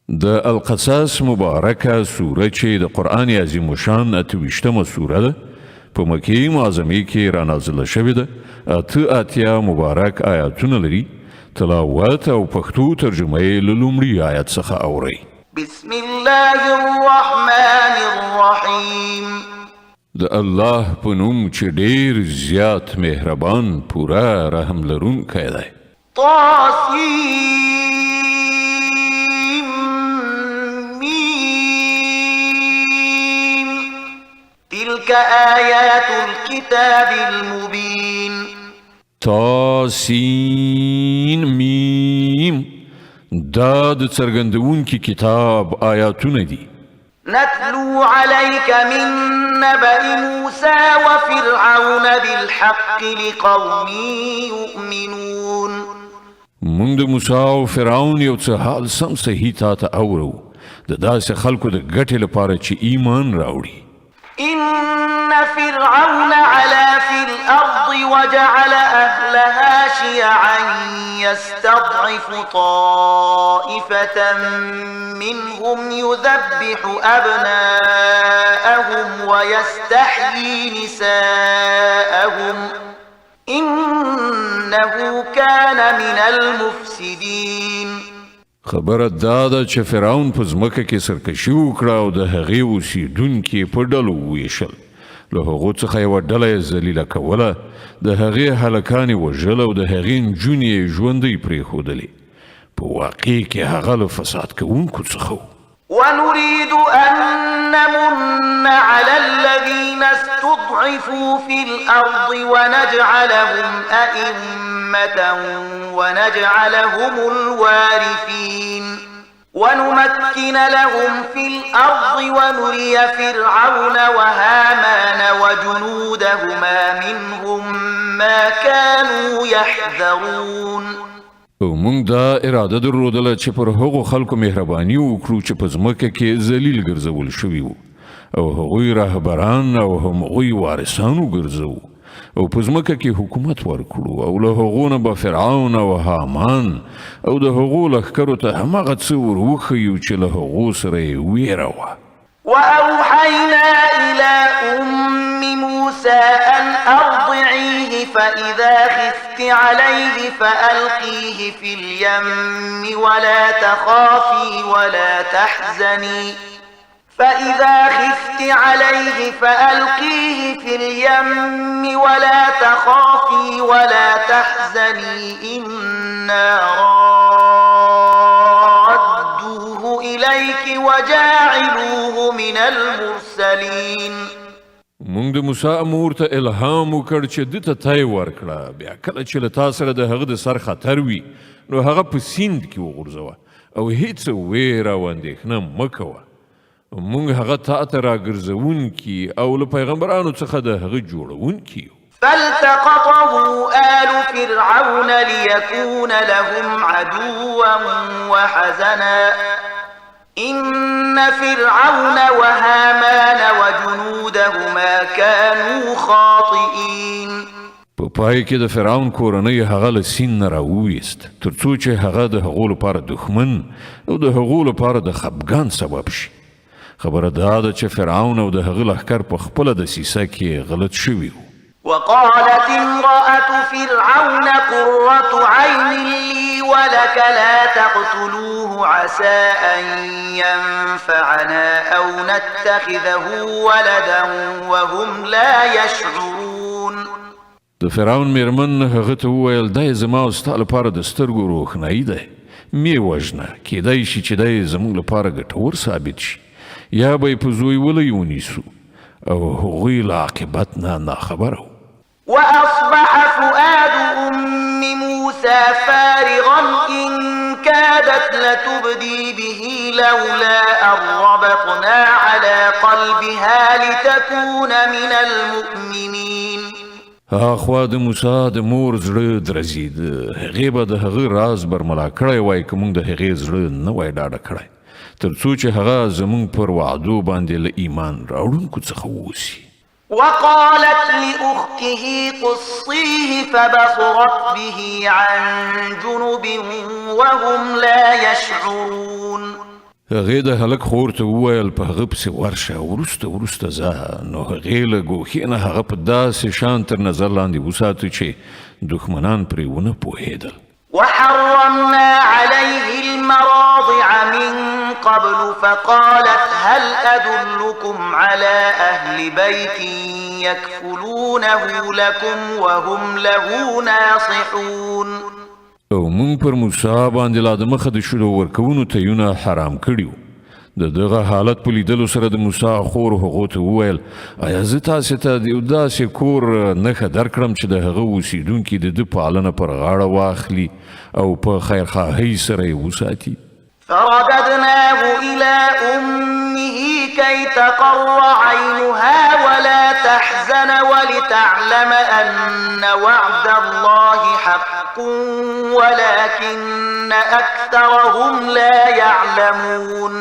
د القصص مبارکه سوره چې د قرآن عظیم شان 28مه سوره ده په مکې معظمې کې رانازله شوې ده. اتیا مبارک آیاتونه لري. تلاوت او پښتو ترجمه یې له لومړي آیت څخه اورئ. بسم الله الرحمن الرحیم. د الله په نوم چې ډېر زیات مهربان پوره رحم لرونکی دی. تلك آيات الكتاب المبين. تاسین میم دا د څرګندونکي کتاب آیاتونه دي. نتلو عليك من نبأ موسى وفرعون بالحق لقوم يؤمنون. موږ د موسی او فرعون یو څه حال سم صحیح تا ته اورو د داسې خلکو د ګټې لپاره چې ایمان راوړي. إن فرعون علا في الأرض وجعل أهلها شيعا يستضعف طائفة منهم يذبح أبناءهم ويستحيي نساءهم إنه كان من المفسدين. خبره دا ده چې فرعون په ځمکه کې سرکشي وکړه او د هغې اوسېدونکي په ډلو وویشل. له هغو څخه یوه ډله یې ذلیله کوله، د هغې هلکانې وژل او د هغې نجونې یې ژوندۍ پرېښودلې. په واقع کې هغه له فساد کوونکو څخه و. ونريد أن نمن على الذين استضعفوا في الأرض ونجعلهم أئمة ونجعلهم الوارثين ونمكن لهم في الأرض ونري فرعون وهامان وجنودهما منهم ما كانوا يحذرون. او موږ دا اراده درلودله چې پر هغو خلکو مهرباني وکړو چې په ځمکه کې ذلیل ګرځول شوي وو او هغوی رهبران او هغوی وارثان وګرځوو او په ځمکه کې حکومت ورکړو او له هغو نه به فرعون او هامان او د هغو لښکرو ته هماغه څه ور وښیو چې له هغو سره یې ویره وه. وأوحينا إلى أم موسى أن أرضعيه فإذا خفت عليه فألقيه في اليم ولا تخافي ولا تحزني فإذا خفت عليه فألقيه في اليم ولا تخافي ولا تحزني إنا رادوه إليك وجاعلوه من المرسلين. موږ د موسی امور ته الهام وکړ چې ده ته تی ورکړه، بیا کله چې له تا سره د هغه د سر خطر وي نو هغه په سیند کې وغورځوه او هیڅ ویره او اندېښنه مه کوه. موږ هغه تا ته راګرځوونکي او له پیغمبرانو څخه د هغه جوړوونکي یو. فالتقطه آل فرعون ليكون لهم عدوا وحزنا إن فرعون وهامان وجنودهما كانوا خاطئين. په پای کې د فرعون کورنۍ هغه له سیند نه راوویست تر څو چې هغه د هغو لپاره دښمن او د هغو لپاره د خفګان سبب شي. خبره دا ده چې فرعون او د هغه لښکر په خپله دسیسه کې غلط شوي وو. وقالت امرأة فرعون قرة عين لي ولك لا تقتلوه عسى أن ينفعنا أو نتخذه ولدا وهم لا يشعرون. د فرعون میرمن هغه ته وویل دی زما او ستا لپاره د سترګو روښنایي دی، مې وژنه، کیدای شي چې دی زموږ لپاره ګټور ثابت شي یا به یې په زوی ولی ونیسو او هغوی له عاقبت نه ناخبره وو. وأصبح فؤاد أم موسى فارغا إن كادت لتبدي به لولا أن ربطنا على قلبها لتكون من المؤمنين. اخوا د موسی د مور زړه درزید، هغې به د هغه راز برملا کړی وای که موږ د هغې زړه نه وای ډاډه کړی تر څو چې هغه زموږ پر وعدو باندې له ایمان راوړونکو څخه واوسي. وقالت لأخته قصيه فبصرت به عن جنب وهم لا يشعرون. هغې د هلک خور ته وویل په هغه پسې ورشه وروسته ځه. نو هغې له ګوښې نه هغه په داسې شان تر نظر لاندې وساته چې دښمنان پرې ونه پوهېدل. وحرمنا عليه المراضع من قبل فقالت هل أدلكم على أهل بيت يكفلونه لكم وهم له ناصحون. او مونږ پر موسی باندې لا د مخه د شلو ورکونو تیونه حرام کړیو. د دغه حالت په لیدلو سره د موسی خور هغو ته وویل ایا زه تاسې ته د یو داسې کور نښه درکړم چې د هغه اوسیدونکي د ده پالنه پر غاړه واخلي او په خیرخواهۍ سره یې وساتي. فرددناه إلى أمه كي تقر عينها ولا تحزن ولتعلم أن وعد الله حق ولكن أكثرهم لا يعلمون.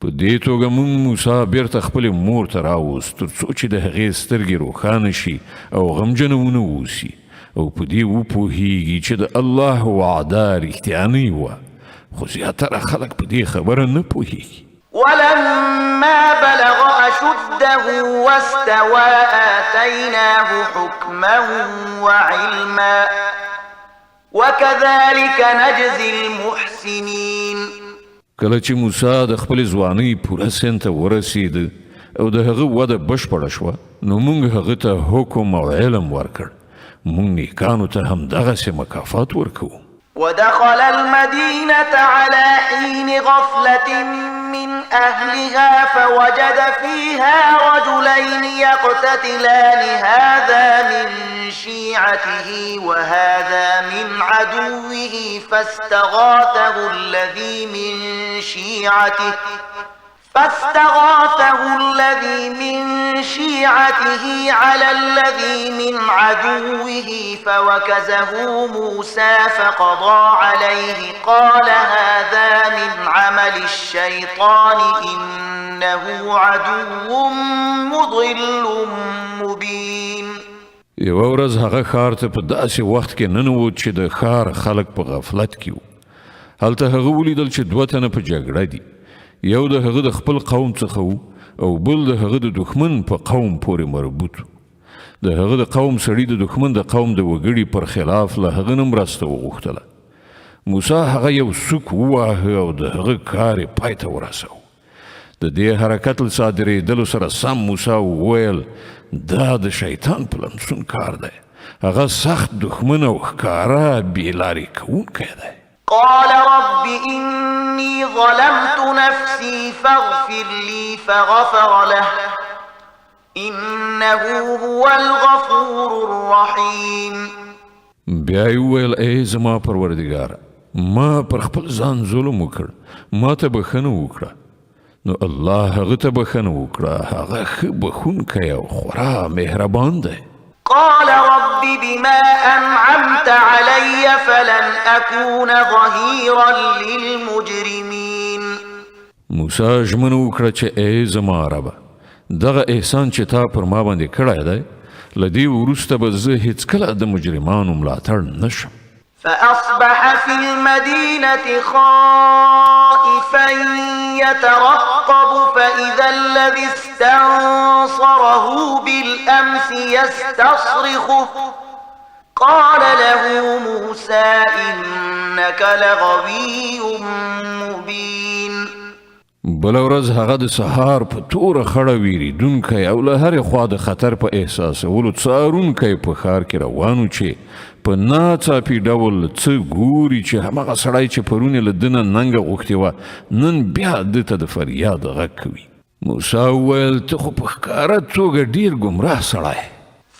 په دې توګه مونږ موسی بیرته خپلې مور ته راوست تر څو چې د هغې سترګې روښانه شي او غمجنه ونه اوسي او په دې وپوهیږي چې د الله وعده رښتیانۍ وه، خو زیاتره خلک په دې خبره نه پوهیږي. ولما بلغ أشده واستوى آتيناه حكما وعلما وكذلك نجزي المحسنين. کله چې موسی د خپل ځوانۍ پوره سن ته ورسېد او د هغه وده بشپړه شوه نو موږ هغه ته حکم او علم ورکړ. موږ نیکانو ته همدغسې مکافات ورکوو. ودخل المدينة على حين غفلة من أهلها فوجد فيها رجلين يقتتلان هذا من شيعته وهذا من عدوه فاستغاثه الذي من شيعته على الذي من عدوه فوكزه موسى فقضى عليه قال هذا من عمل الشيطان إنه عدو مضل مبين. یوه ورځ هغه ښار ته په داسې وخت کې ننوت چې د ښار خلک په غفلت کې وو. هلته هغه ولیدل چې دوه تنه په جګړه دي، یو د هغه د خپل قوم څخه و او بل د هغه د دښمن په قوم پورې مربوط و. د هغه د قوم سړي د دښمن د قوم د وګړي پر خلاف له هغه نه مرسته وغوښتله. موسی هغه یو سوک وواهه او د هغه کار یې پای ته ورساوه. د دې حرکت له صادرېدلو سره سم موسی وویل دا د شیطان پلمسون کار دی، هغه سخت دښمن او ښکاره بېلارې کوونکی دی. قال رب إني ظلمت نفسي فاغفر لي فغفر له إنه هو الغفور الرحيم. بیا یې وویل ای زما پروردګاره ما پر خپل ځان ظلم وکړ، ما ته بښنه وکړه. نو الله هغه ته بښنه وکړه، هغه ښه بښونکی او خورا مهربان دی. قال رب بما أنعمت علي فلن أكون ظهيرا للمجرمين. موسی ژمنه وکړه چې ای زما ربه دغه احسان چې تا پر ما باندې کړی دی له دې وروسته به زه هیڅکله د مجرمانو ملاتړ نشم. فأصبح في المدينة خائفا يترقب فإذا الذي استنصره بالأمس يستصرخه قال له موسى إنك لغوي مبين. بله ورځ هغه د سهار په توره خړه ویریدونکی او له هرې خوا د خطر په احساسولو څارونکی په ښار کې روان و چې په ناڅاپي ډول څه ګوري چې همغه سړی چې پرون یې له ده نه ننګه غوښتې وه نن بیا ده ته د فریاد غږ کوي. موسی وویل ته خو په ښکاره توګه ډېر ګمراه سړی.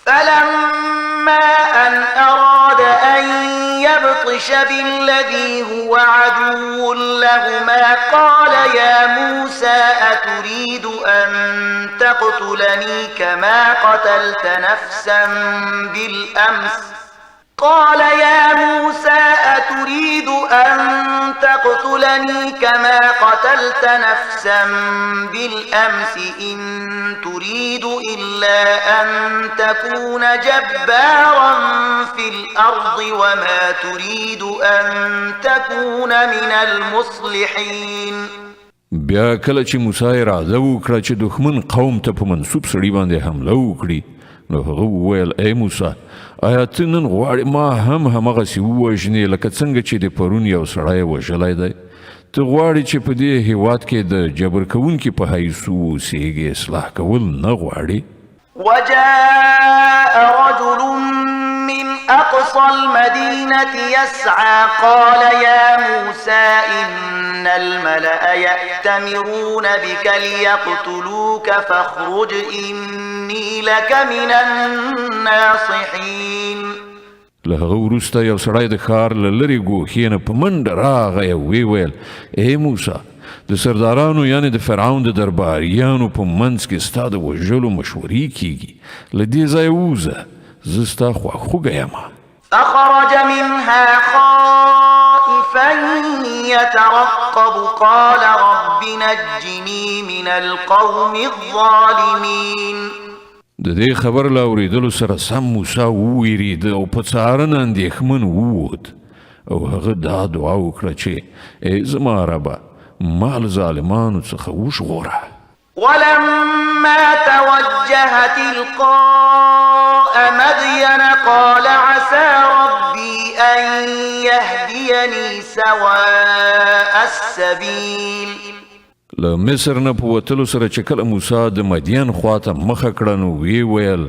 فلما أن أراد أن يبطش بالذي هو عدو لهما قال يا موسى أتريد أن تقتلني كما قتلت نفسا بالأمس قال يا موسى أتريد أن تقتلني كما قتلت نفسا بالأمس إن تريد إلا أن تكون جبارا في الأرض وما تريد أن تكون من المصلحين. بیا کله چې موسی اراده وکړه چې دښمن قوم ته په منسوب سړي باندې حمله وکړي نو هغه وویل ای موسی آیا ته نن غواړې ما هم همغسې ووژنې لکه څنګه چې د پرون یو سړی وژلی دی ته غواړې چې په دې هیواد کې د جبر کوونکي په حیث اوسېږې اصلاح کول نه غواړې وجاء رجل من أقصى المدينة يسعى قال يا موسى إن الملأ يأتمرون بك ليقتلوك فاخرج إني لك من الناصحين له هغه وروسته یو سړی د ښار له لرې ګوښې نه په منډه راغی او ویې ویل ای موسی د سردارانو یعنې د فرعون د درباریانو په منځ کې ستا د وژلو مشورې کیږي له دې ځایه ووځه زه ستا خواخوږی یم فخرج منها خائفا يترقب قال رب نجني من القوم الظالمين د دې خبر له اورېدلو سره سم موسی وویرېده او په څارنه اندېښمن ووت او هغه دا دعا وکړه چې ای زما ربه ما له ظالمانو څخه وژغوره ولما توجه تلقاء مدين قال عسى ربي أن يهديني سواء السبيل له مصر نه په وتلو سره چې کله موسی د مدین خواته مخه کړه نو ویې ویل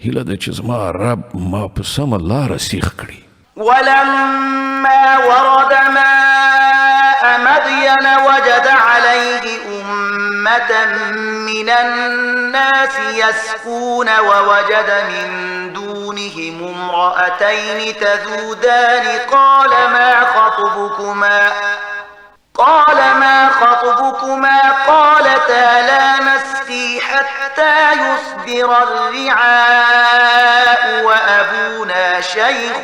هیله ده چې زما رب ما په سمه لاره سیخ کړي ولما ورد ماء مدين وجد عليه أمة من الناس يسقون ووجد من دونهم امرأتين تذودان قال ما خطبكما قالتا لا نسقي حتى يصدر الرعاء وأبونا شيخ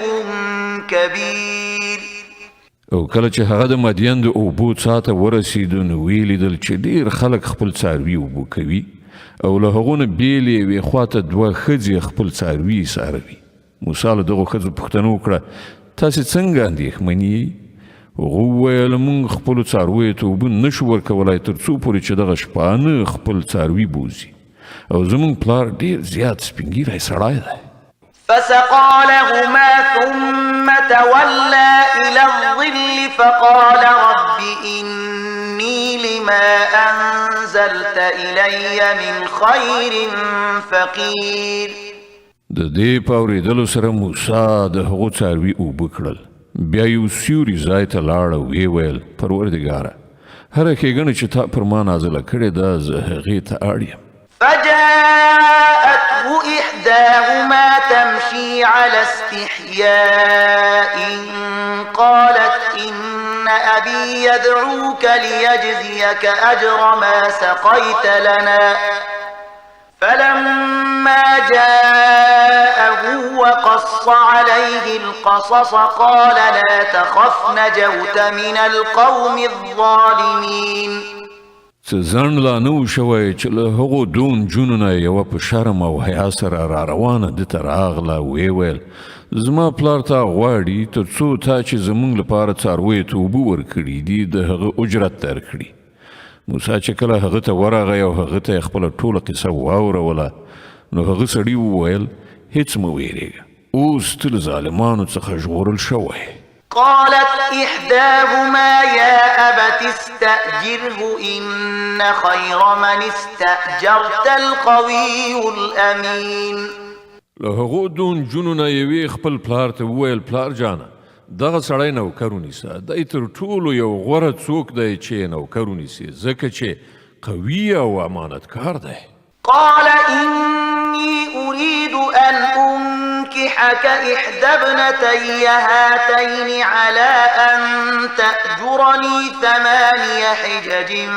كبير او کله چې هغه د مدین د اوبو څاه ته ورسېدو نو ویې لیدل چې ډېر خلک خپل څاروي اوبو کوي او له هغو نه بېلې یوې خواته دوه ښځې خپل څاروي څاروي موسی له دغو ښځو پوښتنه وکړه تاسې څنګه اندېښمنې یئ هغو وویل موږ خپلو څارویو ته اوبه نشو ورکولی تر څو پورې چې دغه شپانه خپل څاروي بوځي او زموږ پلار ډېر زیات سپین ږیری سړی دی فسقى لهما ثم تولى إلى الظل فقال رب إني لما أنزلت إلي من خير فقير د دې په اورېدلو سره موسی د هغو څاروي اوبه کړل بیا یو سیوري ځای ته لاړ او ویې ویل پروردګاره هره ښېګڼه چې تا پر ما نازله کړې ده زه هغې ته اړ یم فجاءته إحداهما تمشي على استحياء قالت إن أبي يدعوك ليجزيك أجر ما سقيت لنا فلما جاءه وقص عليه القصص قال لا تخف نجوت من القوم الظالمين څه ځنډ لا نه و شوی چې له هغو دوه نجونو نه یوه په شرم او حیا سره را روانه ده ته راغله ویې ویل زما پلار تا غواړي تر څو تا چې زموږ لپاره څارویو ته اوبه ورکړي دي د هغه اجرت درکړي موسی چې کله هغه ته ورغی او هغه ته یې خپله ټوله قصه واوروله نو هغه سړي وویل هیڅ مه ویرېږه اوس ته له ظالمانو څخه ژغورل شوی قالت إحداهما يا أبت استأجره إن خير من استأجرت القوي الأمين له هغو دوه نجونو نه یوې خپل پلار ته وویل پلار جانه دغه سړی نوکر ونیسه دی تر ټولو یو غوره څوک دی چې نوکر ونیسي ځکه چې قوي او امانتکار دی قال إني أريد أن أنكحك إحدى ابنتي هاتين على أن تأجرني 8 حجج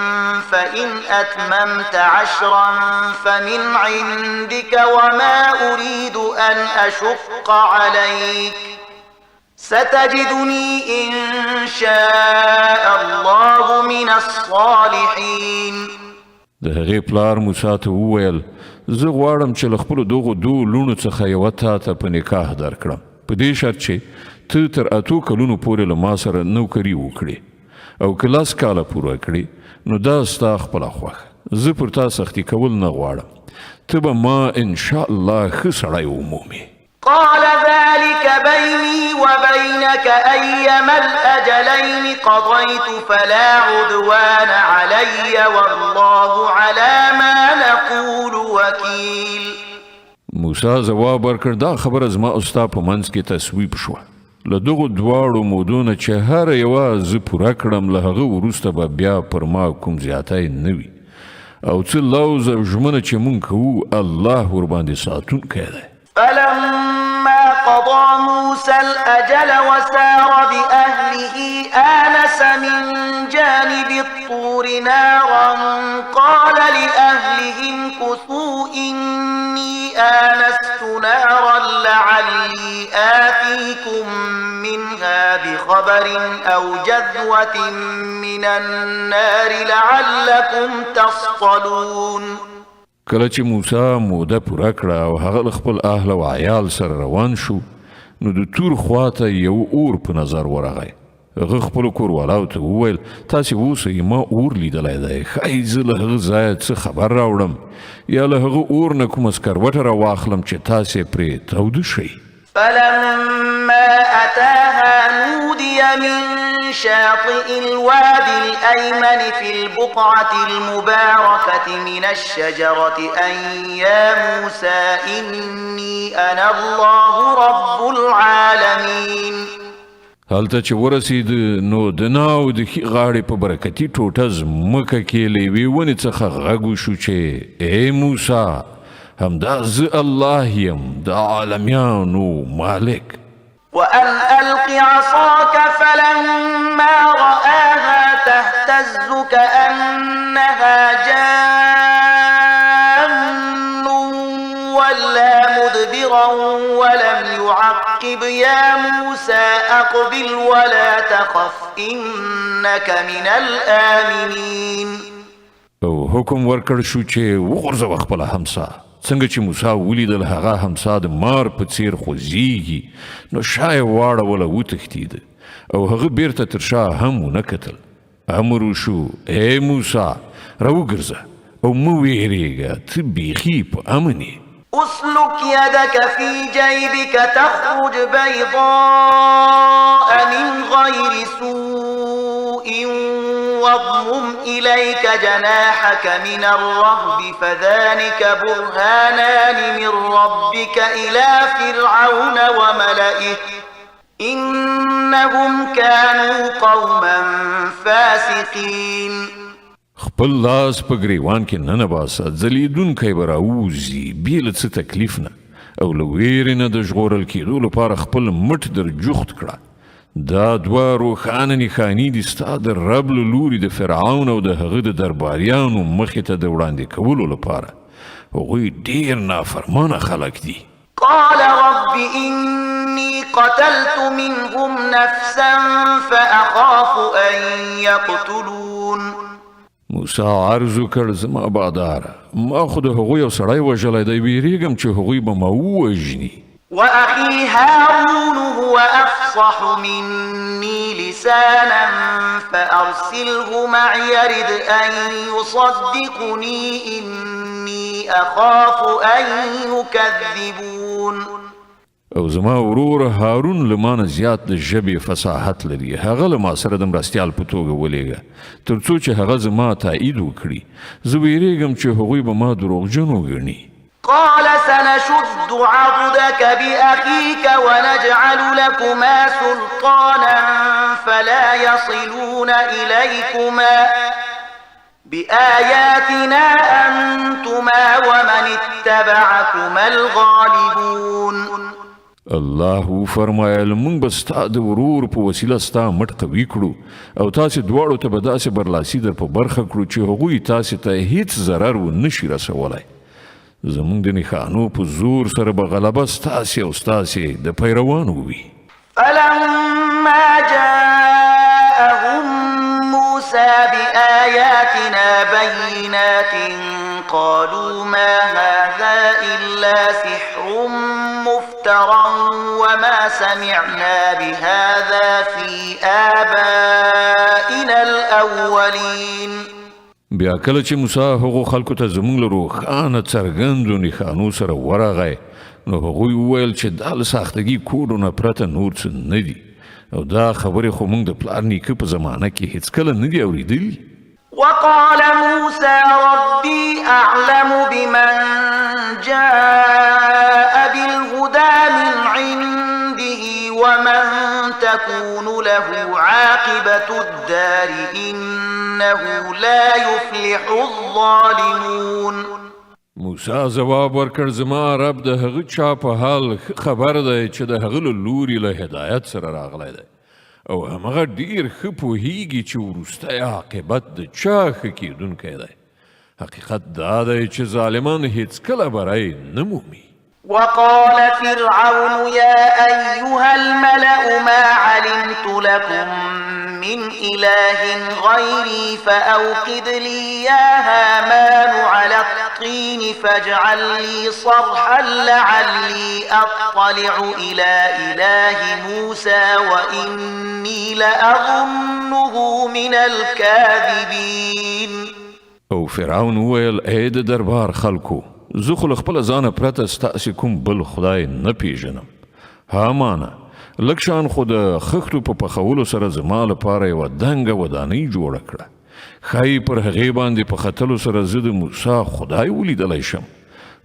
فإن أتممت 10 فمن عندك وما أريد أن أشق عليك ستجدني إن شاء الله من الصالحين د هغې پلار موسی ته وویل زه غواړم چې له خپلو دغو دوه لوڼو څخه یوه تا ته په نکاح درکړم په دې شرط چې ته تر 8 کلونو پورې له ما سره نوکري وکړې او که 10 کاله پوره کړې نو دا ستا خپله خوښه، زه پر تا سختي کول نه غواړم، ته به ما انشاء الله ښه سړی ومومې. قال ذلك بيني وبينك أيما الأجلين قضيت فلا عدوان علي والله على ما نقول وكيل. موسی ځواب ورکړ دا خبره زما او ستا په منځ کې تصویب شوه. له دغو دواړو مودو نه چې هره یوه زه پوره کړم، له هغه وروسته به بیا پر ما کوم زیاتی نه وي، او څه لوز او ژمنه چې مونږ کوو الله ورباندې ساتونکی دی. فلما قضى موسى الأجل وسار بأهله آنس من جانب الطور نارا قال لأهلهم كثوا إني آنست نارا لعلي آتيكم منها بخبر أو جذوة من النار لعلكم تصطلون. کله چې موسی موده پوره کړه او هغه خپل اهل او عیال سره روان شو، نو د تور خواته یو اور په نظر ورغی. هغه خپل کوروالاو ته وویل تاسې اوسئ، ما اور لیدلی دی، ښایي زه له هغه ځایه څه خبر راوړم یا له هغه اور نه کومه سکروټه راواخلم چې تاسې پرې توده شئ. فلما أتاها نودي من شاطئ الوادي الأيمن في البقعة المباركة من الشجرة أن يا موسى إني أنا الله رب العالمين. هلته چې ورسید نو د ناو د ښي غاړې په برکتي ټوټه ځمکه کې له یوې ونې څخه غږ وشو چې ای موسی، همدا زه الله یم د عالمیانو مالک. وأن ألق عصاك فلما رآها تهتز كأنها جان ولا مدبرا ولم يعقب يا موسى أقبل ولا تخف إنك من الآمنين. او حکم ورکړ شو چې وغورځوه خپله همسا. څنګه چې موسی ولیدل هغه همسا د مار په څیر خوځېږي، نو شا یې واړوله وتښتېده او هغه بیرته تر شا هم ونه کتل. امر وشو ای موسی راوګرځه او مه ویرېږه، ته بیخي په امن یې. اسلك يدك في جيبك تخرج بيضاء من غير سوء واضمم إليك جناحك من الرهب فذلك برهانان من ربك إلى فرعون وملئه إنهم كانوا قوما فاسقين. خپل لاس په ګریوان کې ننباسه، ځلیدونکی به راوځي بې له څه تکلیف نه، او له ویرې نه د ژغورل کېدو لپاره خپل مټ در جوخت کړه. دا دوه روښانه نښانې دي ستا د رب له لوري د فرعون او د هغه د درباریانو مخې ته د وړاندې کولو لپاره. هغوی ډېر نافرمانه خلک دي. قال رب إني قتلت منهم نفسا فأخاف أن يقتلون. موسی عرض وکړ زما باداره، ما خو د هغوی یو سړی وژلی دی، ویرېږم چې هغوی به ما ووژني. وأخي هارون هو أفصح مني لسانا فأرسله معي يرد أن يصدقني إني أخاف أن يكذبون. او زما ورور هارون له مانه زیات د ژبې فصاحت لري، هغه له ما سره د مرستیال په توګه ولېږه تر څو چې هغه زما تایید وکړي، زه ویرېږم چې هغوی به ما دروغجن وګڼي. قال سنشد عضدك بأخيك ونجعل لكما سلطانا فلا يصلون إليكما بآياتنا أنتما ومن اتبعكما الغالبون. الله فرمایل مونږ به ستا د ورور په وسیله ستا مټ قوي کړو او تاسې دواړو ته به داسې برلاسي در په برخه کړو چې هغوی تاسې ته هیڅ ضرر ونشي رسولی. زمونږ د نښانو په زور سره به غلبه ستاسې او ستاسې د پیروانو وي. فلما جاءهم موسى بآياتنا بينات قالوا ما هذا إلا سحر مفترى وما سمعنا بهذا في آبائنا الأولين. بیا کله چې موسی هغو خلکو ته زموږ له روښانه څرګندو نښانو سره ورغی نو هغوی وویل چې دا له ساختګي کوډو نه پرته نور څه نه دي او دا خبرې خو موږ د پلار نیکه په زمانه کې هیڅکله نه دي اورېدلي. وقال موسى ربي أعلم بمن جاء بالهدى من عنده ومن تكون له عاقبة الدار إنه لا يفلح الظالمون. موسی ځواب ورکړ زما رب د هغه چا په حال خبر دی چې د هغه له لوري له هدایت سره راغلی دی او همغه ډیر ښه پوهیږي چې وروستی عاقبت د چا ښه کیدونکی دی. حقیقت دا دی چې ظالمان هیڅکله بری نه مومي. وقال فرعون يا أيها الملأ ما علمت لكم من إله غيري فأوقد لي يا هامان على الطين فاجعل لي صرحا لعلي أطلع إلى إله موسى وإني لأظنه من الكاذبين. او فرعون وویل ای د دربار خلکو زه خو له خپله ځانه پرته ستاسې کوم بل خدای نه پیژنم. هامانه لږ شان خو د خښتو په پخولو سره زما لپاره یوه دنګه ودانۍ جوړه کړه. ښایي پر هغې باندې په ختلو سره زه د موسی خدای ولیدلی شم.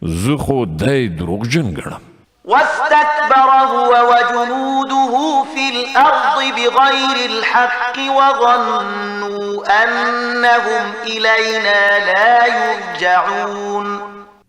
زه خو دی دروغجن ګڼم. واستكبر هو وجنوده في الأرض بغير الحق وظنوا أنهم إلينا لا يرجعون.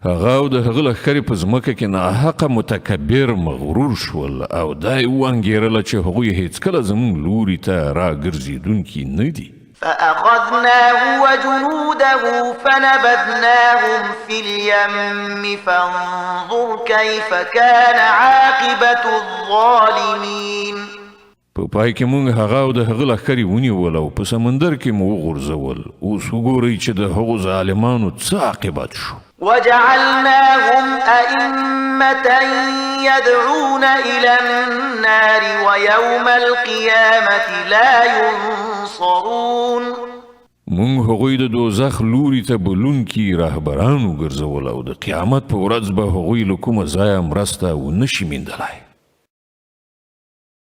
هغه او د هغه لښکرې په ځمکه کې ناحقه متکبر مغرور شول او دا یې وانګېرله چې هغوی هیڅکله زموږ لوري ته راګرځېدونکي نه دي. فأخذناه وجنوده فنبذناهم في اليم فانظر كيف كان عاقبة الظالمين. په پای کې موږ هغه او د هغه لښکرې ونیول او په سمندر کې مو وغورځول. اوس وګورئ چې د هغو ظالمانو څه عاقبت شو. وجعلناهم أئمة يدعون إلى النار ويوم القيامة لا ينصرون. مونږ هغوی د دوزخ لوري ته بلونکي رهبران وګرځول او د قیامت په ورځ به هغوی له کومه ځایه مرسته ونه شي میندلی.